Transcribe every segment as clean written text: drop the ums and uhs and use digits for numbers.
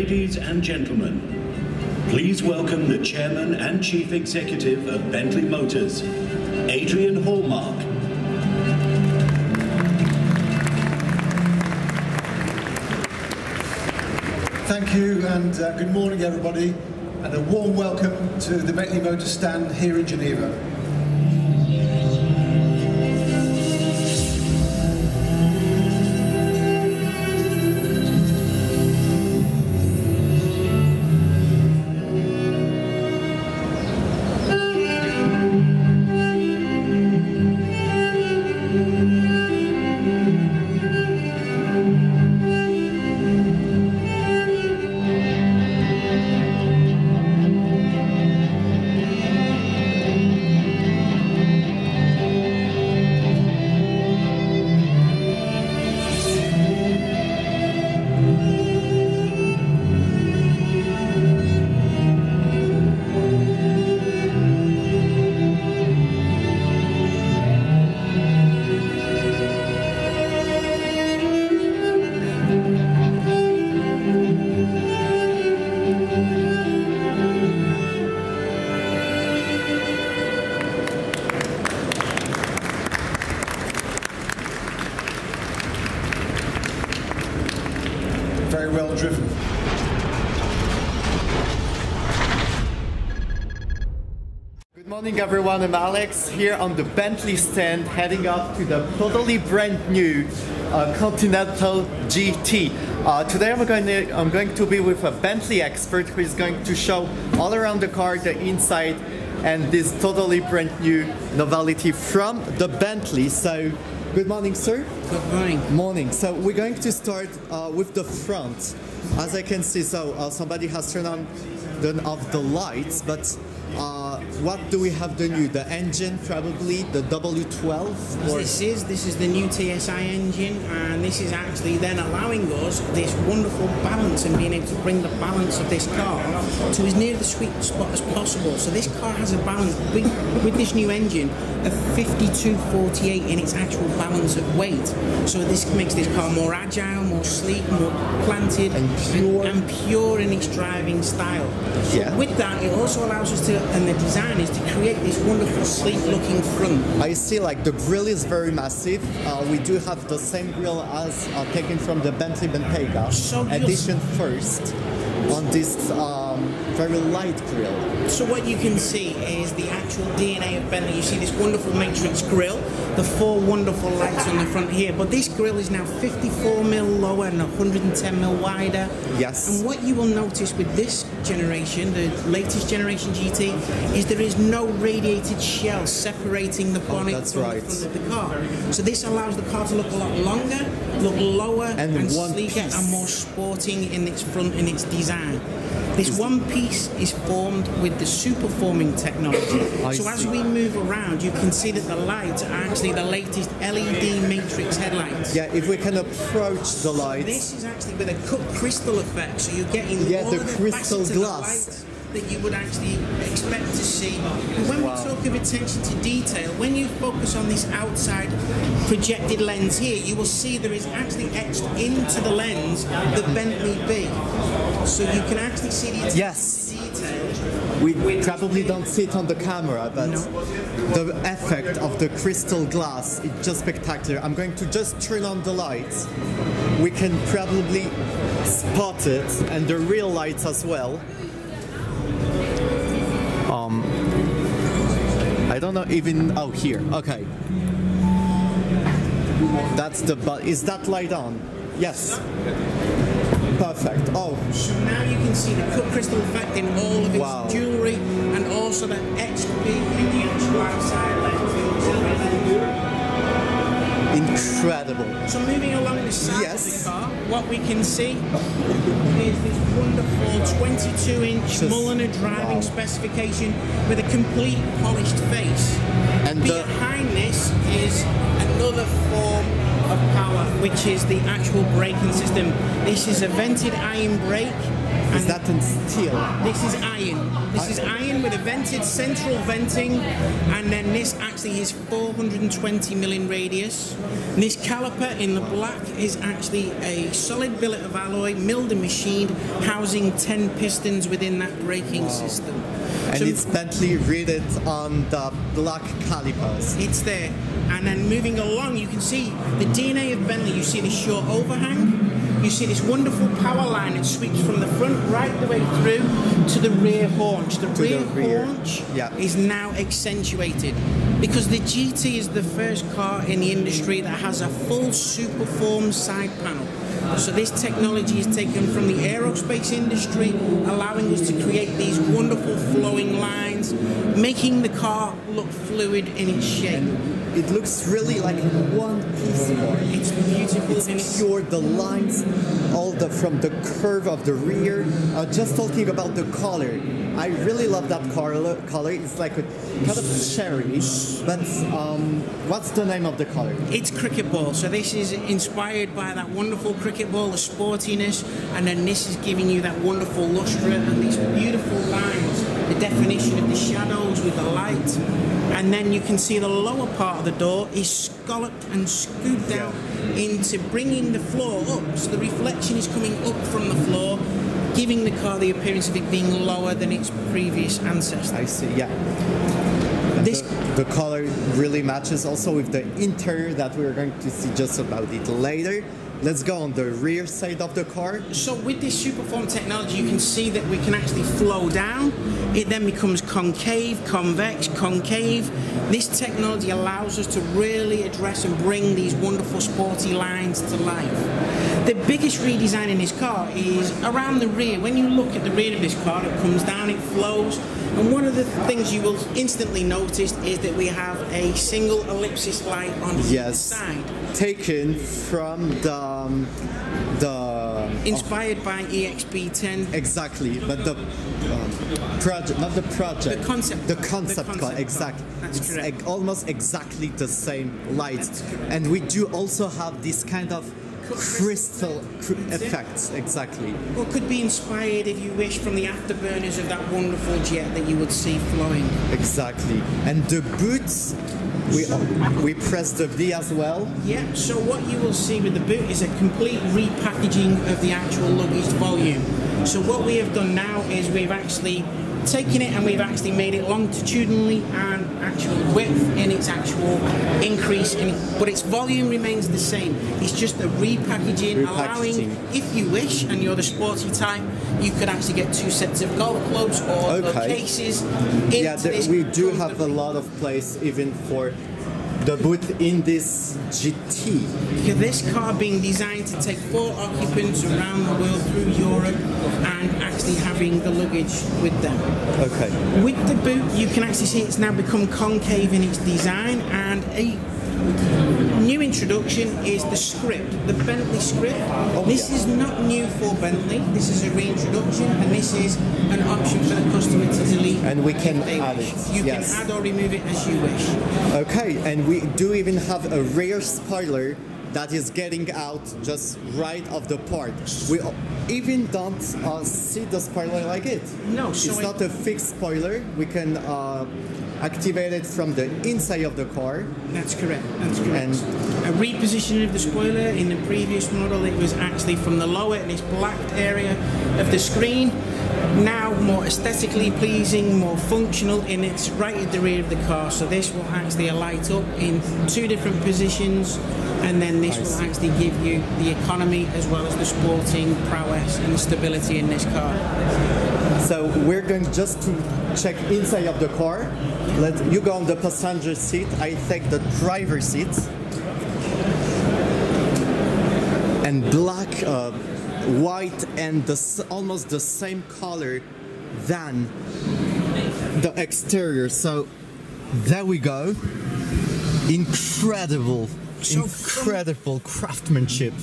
Ladies and gentlemen, please welcome the Chairman and Chief Executive of Bentley Motors, Adrian Hallmark. Thank you, and good morning everybody, and a warm welcome to the Bentley Motors stand here in Geneva. Very well driven. Good morning everyone, I'm Alex here on the Bentley stand heading up to the totally brand new Continental GT. Today I'm going to be with a Bentley expert who is going to show all around the car, the inside, and this totally brand new novelty from the Bentley. So good morning, sir. Good morning. Morning. So we're going to start with the front. As I can see, somebody has turned off the lights, but what do we have the new? The engine, probably the W12? Or? This is the new TSI engine, and this is actually then allowing us this wonderful balance and being able to bring the balance of this car to as near the sweet spot as possible. So this car has a balance with this new engine of 52-48 in its actual balance of weight. So this makes this car more agile, more sleek, more planted, and pure in its driving style. Yeah. With that, it also allows us to, and the design is to create this wonderful sleek looking front. I see, like, the grille is very massive. We do have the same grille as taken from the Bentley Bentayga edition first on this very light grille. So what you can see is the actual DNA of Bentley. You see this wonderful matrix grille, the four wonderful lights on the front here, but this grille is now 54mm lower and 110mm wider. Yes. And what you will notice with this generation, the latest generation GT, is there is no radiated shell separating the bonnet from the front of the car. So this allows the car to look a lot longer, look lower and sleeker and more sporting in its front and its design. This one piece is formed with the super forming technology. So as we move around, you can see that the lights are actually the latest LED matrix headlights. Yeah, if we can approach the lights. This is actually with a cut crystal effect, so you're getting all the of the crystal facets glass of the lights that you would actually expect to see. And when we talk of attention to detail, when you focus on this outside projected lens here, you will see there is actually etched into the lens the Bentley B. So you can actually see the attention to detail. We probably don't see it on the camera, but the effect of the crystal glass is just spectacular. I'm going to just turn on the lights. We can probably spot it, and the real lights as well. I don't know even, oh, here, okay. That's the, is that light on? Yes. Perfect. Oh. So now you can see the cut crystal effect in all of its jewellery, and also the etched beam in the actual outside lens. Incredible. So moving along the side of the car, what we can see is this wonderful 22-inch Mulliner driving specification with a complete polished face. And behind this is another form of power, which is the actual braking system. This is a vented iron brake, Is that in steel? This is iron. This is iron with a vented central venting, and then this actually is 420 mm radius. And this caliper in the black is actually a solid billet of alloy, milled and machined, housing 10 pistons within that braking system. And so it's Bentley rated on the black calipers. It's there. And then moving along, you can see the DNA of Bentley. You see the short overhang. You see this wonderful power line that sweeps from the front right the way through to the rear haunch. The rear haunch is now accentuated because the GT is the first car in the industry that has a full superform side panel. So this technology is taken from the aerospace industry, allowing us to create these wonderful flowing lines, making the car look fluid in its shape. It looks really like one piece car. It's beautiful. It's pure, the lines, from the curve of the rear. Just talking about the color, I really love that color. It's like a kind of cherry, but what's the name of the color? It's cricket ball. So this is inspired by that wonderful cricket ball, the sportiness, and then this is giving you that wonderful lustre and these beautiful lines, the definition of the shadows with the light. And then you can see the lower part of the door is scalloped and scooped out into bringing the floor up. So the reflection is coming up from the floor, giving the car the appearance of it being lower than its previous ancestor. I see, yeah. The color really matches also with the interior that we're going to see just about it later. Let's go on the rear side of the car. So with this Superform technology, you can see that we can actually flow down. It then becomes concave, convex, concave. This technology allows us to really address and bring these wonderful sporty lines to life. The biggest redesign in this car is around the rear. When you look at the rear of this car, it comes down, it flows. And one of the things you will instantly notice is that we have a single ellipsis light on the side. Taken from the inspired by EXP10. Exactly, but the project, not the project. The concept. The concept car, exactly. That's correct. Almost exactly the same lights. And we do also have this kind of crystal effects, exactly. Or could be inspired, if you wish, from the afterburners of that wonderful jet that you would see flowing. Exactly. And the boots, we press the V as well. Yeah, so what you will see with the boot is a complete repackaging of the actual luggage volume. So what we have done now is we've actually taken it and we've actually made it longitudinally and actual width in its actual increase in it, but its volume remains the same. It's just a repackaging, allowing, if you wish, and you're the sporty type, you could actually get 2 sets of golf clubs or cases. We do have a lot of place even for the boot in this GT. This car being designed to take 4 occupants around the world through Europe and actually having the luggage with them. Okay. With the boot, you can actually see it's now become concave in its design, and a new introduction is the script, the Bentley script. This is not new for Bentley. This is a reintroduction, and this is an option for the customer to delete. And we can add it. You can add or remove it as you wish. Okay, and we do even have a rear spoiler that is getting out just right off the part. We even don't see the spoiler like it. No, so it's not a fixed spoiler. We can activate it from the inside of the car. That's correct. That's correct. And a repositioning of the spoiler. In the previous model, it was actually from the lower in this blacked area of the screen. Now more aesthetically pleasing, more functional, and it's right at the rear of the car. So this will actually light up in 2 different positions, and then this will actually give you the economy as well as the sporting prowess and the stability in this car. So we're going just to check inside of the car. You go on the passenger seat, I take the driver's seat. And black, white, and almost the same color than the exterior. So there we go. Incredible craftsmanship.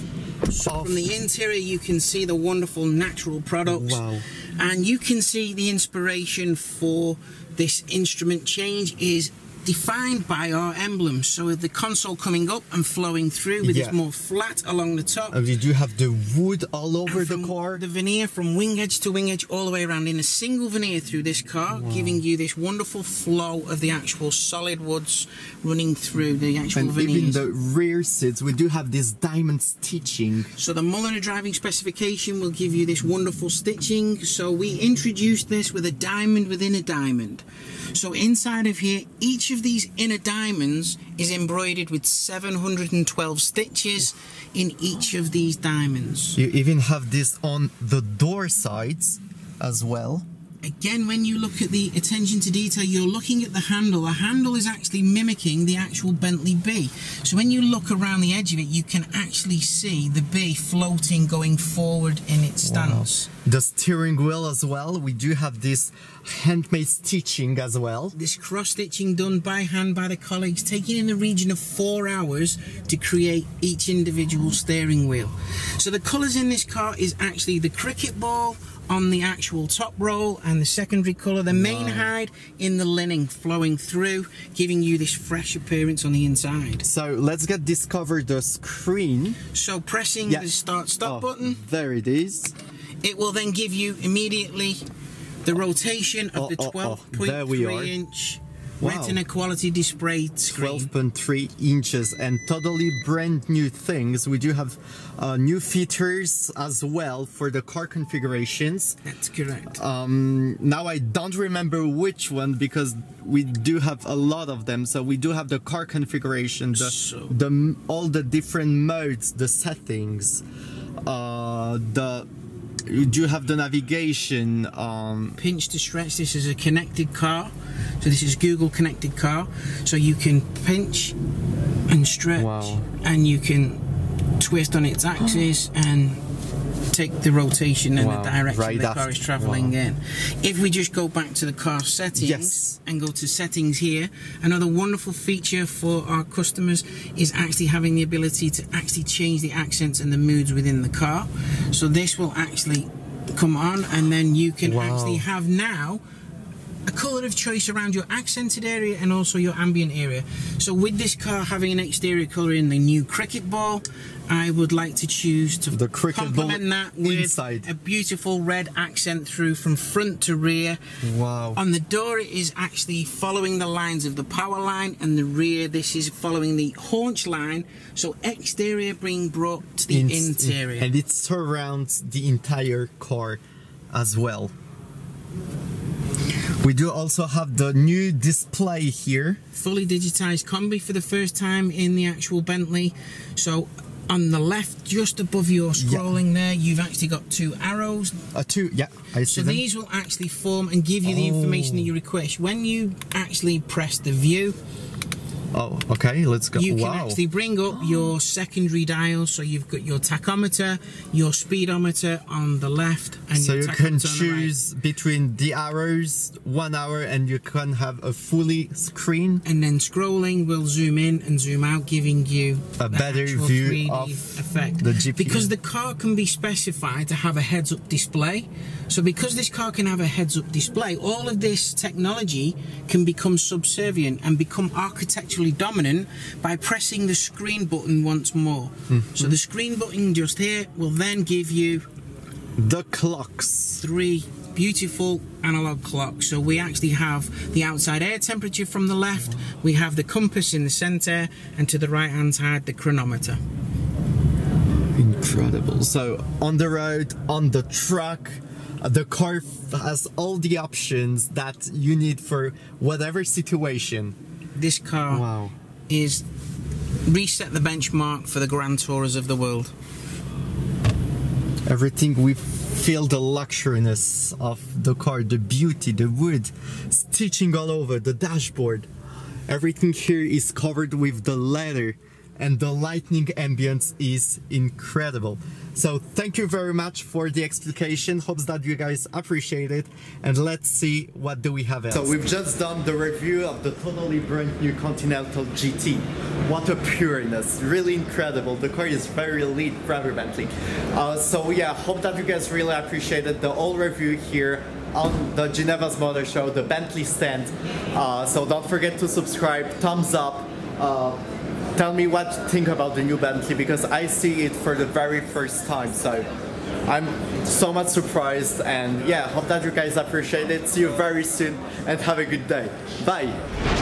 So from the interior, you can see the wonderful natural products. Wow. And you can see the inspiration for this instrument change is defined by our emblems. So with the console coming up and flowing through with this more flat along the top. And we do have the wood all over the car. The veneer from wing edge to wing edge all the way around in a single veneer through this car, giving you this wonderful flow of the actual solid woods running through the actual veneers. Even the rear seats, we do have this diamond stitching. So the Mulliner driving specification will give you this wonderful stitching. So we introduced this with a diamond within a diamond. So inside of here, each of these inner diamonds is embroidered with 712 stitches in each of these diamonds. You even have this on the door sides as well. Again, when you look at the attention to detail, you're looking at the handle. The handle is actually mimicking the actual Bentley B. So when you look around the edge of it, you can actually see the B floating, going forward in its stance. Wow. The steering wheel as well, we do have this handmade stitching as well. This cross-stitching done by hand by the colleagues, taking in the region of 4 hours to create each individual steering wheel. So the colours in this car is actually the cricket ball on the actual top roll and the secondary colour, the main hide in the linen flowing through, giving you this fresh appearance on the inside. So let's get discover the screen. So pressing the start-stop button. There it is. It will then give you immediately the rotation of the 12.3-inch Retina quality display screen. 12.3 inches and totally brand new things. We do have new features as well for the car configurations. That's correct. Now I don't remember which one because we do have a lot of them. So we do have the car configuration, all the different modes, the settings, you do have the navigation. Pinch to stretch. This is a connected car. So this is Google connected car. So you can pinch and stretch and you can twist on its axis and take the rotation and the direction the car is traveling in. If we just go back to the car settings and go to settings here, another wonderful feature for our customers is actually having the ability to actually change the accents and the moods within the car. So this will actually come on and then you can actually have now a colour of choice around your accented area and also your ambient area. So with this car having an exterior colour in the new cricket ball, I would like to choose to complement that with a beautiful red accent through from front to rear. Wow. On the door it is actually following the lines of the power line, and the rear this is following the haunch line. So exterior being brought to the interior. And it surrounds the entire car as well. We do also have the new display here. Fully digitized combi for the first time in the actual Bentley. So on the left, just above your scrolling there, you've actually got 2 arrows. I see so them. these will actually form and give you the information that you request. When you actually press the view, let's go. You can actually bring up your secondary dials, so you've got your tachometer, your speedometer on the left, and so your you can choose between the arrows, 1 hour, and you can have a fully screen. And then scrolling will zoom in and zoom out, giving you a better view of effect. The GPS. Because the car can be specified to have a heads-up display. So because this car can have a heads-up display, all of this technology can become subservient and become architecturally dominant by pressing the screen button once more. So the screen button just here will then give you the clocks. 3 beautiful analog clocks. So we actually have the outside air temperature from the left, we have the compass in the center, and to the right hand side the chronometer. Incredible. So on the road, on the track, the car has all the options that you need for whatever situation. This car is reset the benchmark for the Grand Tourers of the world. Everything, we feel the luxuriness of the car, the beauty, the wood, stitching all over the dashboard. Everything here is covered with the leather, and the lightning ambience is incredible. So thank you very much for the explication. Hopes that you guys appreciate it, and let's see what do we have else. So we've just done the review of the totally brand new Continental GT. What a pureness, really incredible. The car is very elite for every Bentley. So yeah, hope that you guys really appreciated the whole review here on the Geneva Motor Show, the Bentley stand. So don't forget to subscribe, thumbs up. Tell me what you think about the new Bentley, because I see it for the very first time. So I'm so much surprised, and yeah, hope that you guys appreciate it. See you very soon and have a good day. Bye.